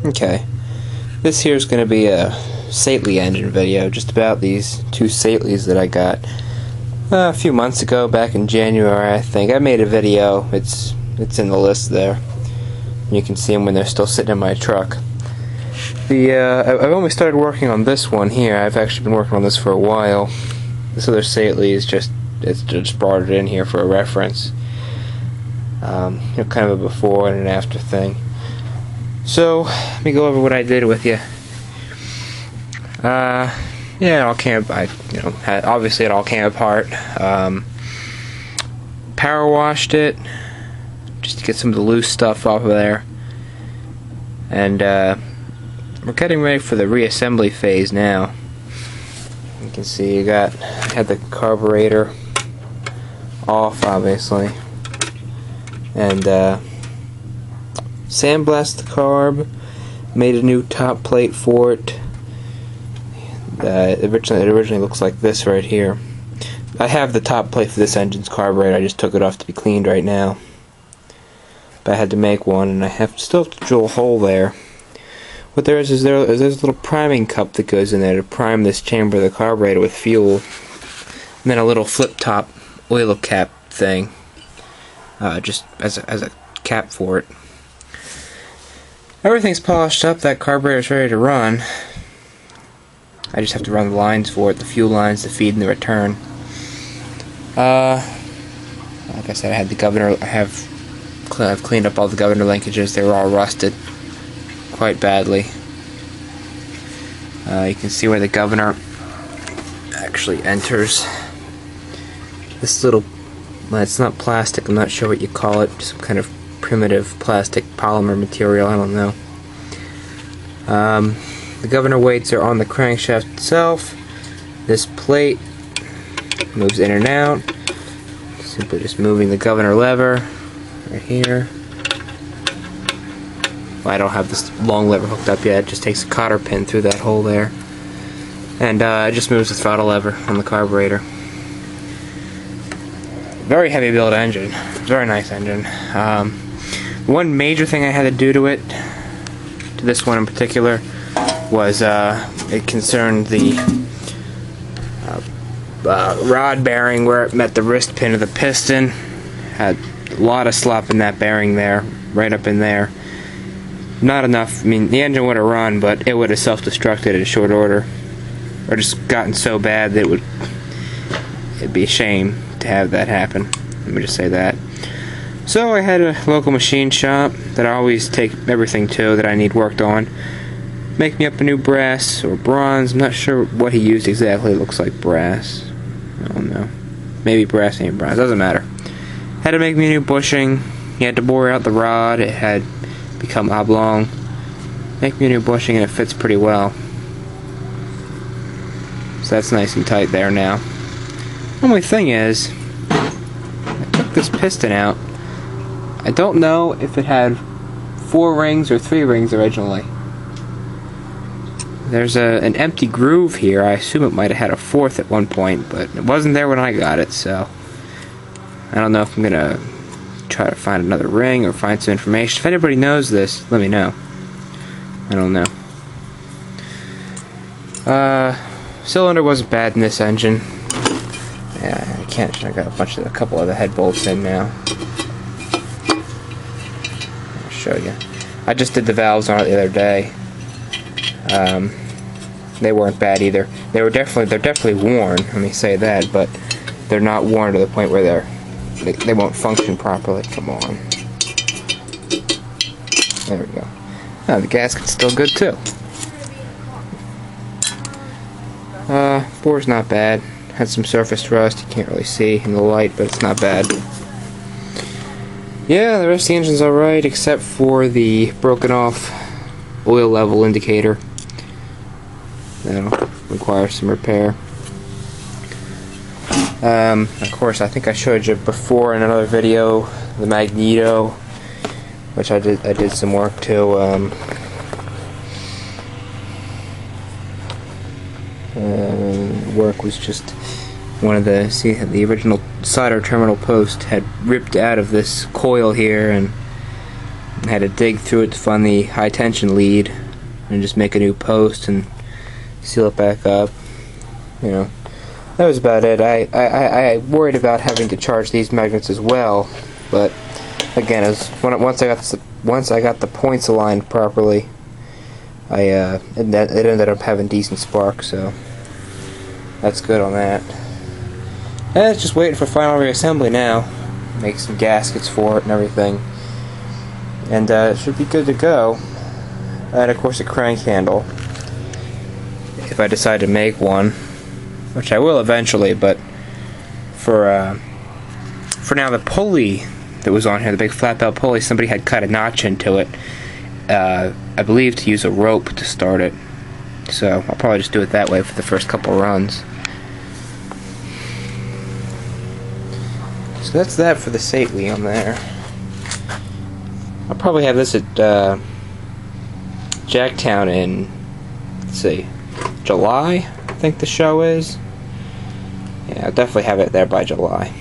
Okay, this here is going to be a Sattley engine video, just about these two Sattleys that I got a few months ago, back in January I think. I made a video, it's in the list there. You can see them when they're still sitting in my truck. I've only started working on this one here. I've actually been working on this for a while. This other Sattley is just brought it in here for a reference. Kind of a before and an after thing. So, let me go over what I did with you. Yeah, it all came, obviously it all came apart. Power washed it, just to get some of the loose stuff off of there. And, we're getting ready for the reassembly phase now. You can see I had the carburetor off, obviously. And, sandblasted the carb, made a new top plate for it. It originally looks like this right here. I have the top plate for this engine's carburetor. I just took it off to be cleaned right now. But I had to make one, and I still have to drill a hole there. What there is there's a little priming cup that goes in there to prime this chamber of the carburetor with fuel, and then a little flip top oil cap thing, just as a cap for it. Everything's polished up, that carburetor's ready to run. I just have to run the lines for it, the fuel lines, the feed and the return. Like I said, I had the governor, I've cleaned up all the governor linkages. They were all rusted quite badly. You can see where the governor actually enters. This little, well, it's not plastic, I'm not sure what you call it, some kind of primitive plastic polymer material, I don't know. The governor weights are on the crankshaft itself. This plate moves in and out. Simply just moving the governor lever right here. Well, I don't have this long lever hooked up yet. It just takes a cotter pin through that hole there. And it just moves the throttle lever on the carburetor. Very heavy build engine. Very nice engine. One major thing I had to do to it, to this one in particular, was it concerned the rod bearing where it met the wrist pin of the piston. Had a lot of slop in that bearing there, right up in there. Not enough. I mean, the engine would have run, but it would have self-destructed in short order, or just gotten so bad that it'd be a shame to have that happen. Let me just say that. So I had a local machine shop that I always take everything to that I need worked on. Make me up a new brass or bronze. I'm not sure what he used exactly. It looks like brass. I don't know. Maybe brass ain't bronze. Doesn't matter. Had to make me a new bushing. He had to bore out the rod. It had become oblong. Make me a new bushing, and it fits pretty well. So that's nice and tight there now. Only thing is, I took this piston out. I don't know if it had 4 rings or 3 rings originally. There's an empty groove here. I assume it might have had a 4th at one point, but it wasn't there when I got it, so I don't know if I'm gonna try to find another ring or find some information. If anybody knows this, let me know. I don't know. Cylinder wasn't bad in this engine. Yeah, I can't. I got a couple of the head bolts in now. I'll show you. I just did the valves on it the other day. They weren't bad either. They're definitely worn. Let me say that, but they're not worn to the point where they won't function properly. Come on. There we go. Oh, the gasket's still good too. Bore's not bad. Had some surface rust. You can't really see in the light, but it's not bad. Yeah, the rest of the engine's alright, except for the broken off oil level indicator. That'll require some repair. Of course, I think I showed you before in another video the magneto, which I did some work to. Work was just one of the original solder terminal post had ripped out of this coil here, and I had to dig through it to find the high tension lead and just make a new post and seal it back up. You know, that was about it. I worried about having to charge these magnets as well, but again, once I got the points aligned properly, it ended up having decent spark, so that's good on that. And it's just waiting for final reassembly now. Make some gaskets for it and everything, and it should be good to go. And of course a crank handle, if I decide to make one, which I will eventually. But for now, the pulley that was on here, the big flat belt pulley, somebody had cut a notch into it, I believe to use a rope to start it, so I'll probably just do it that way for the first couple runs. So that's that for the Sattley on there. I'll probably have this at Jacktown in, let's see, July, I think the show is. Yeah, I'll definitely have it there by July.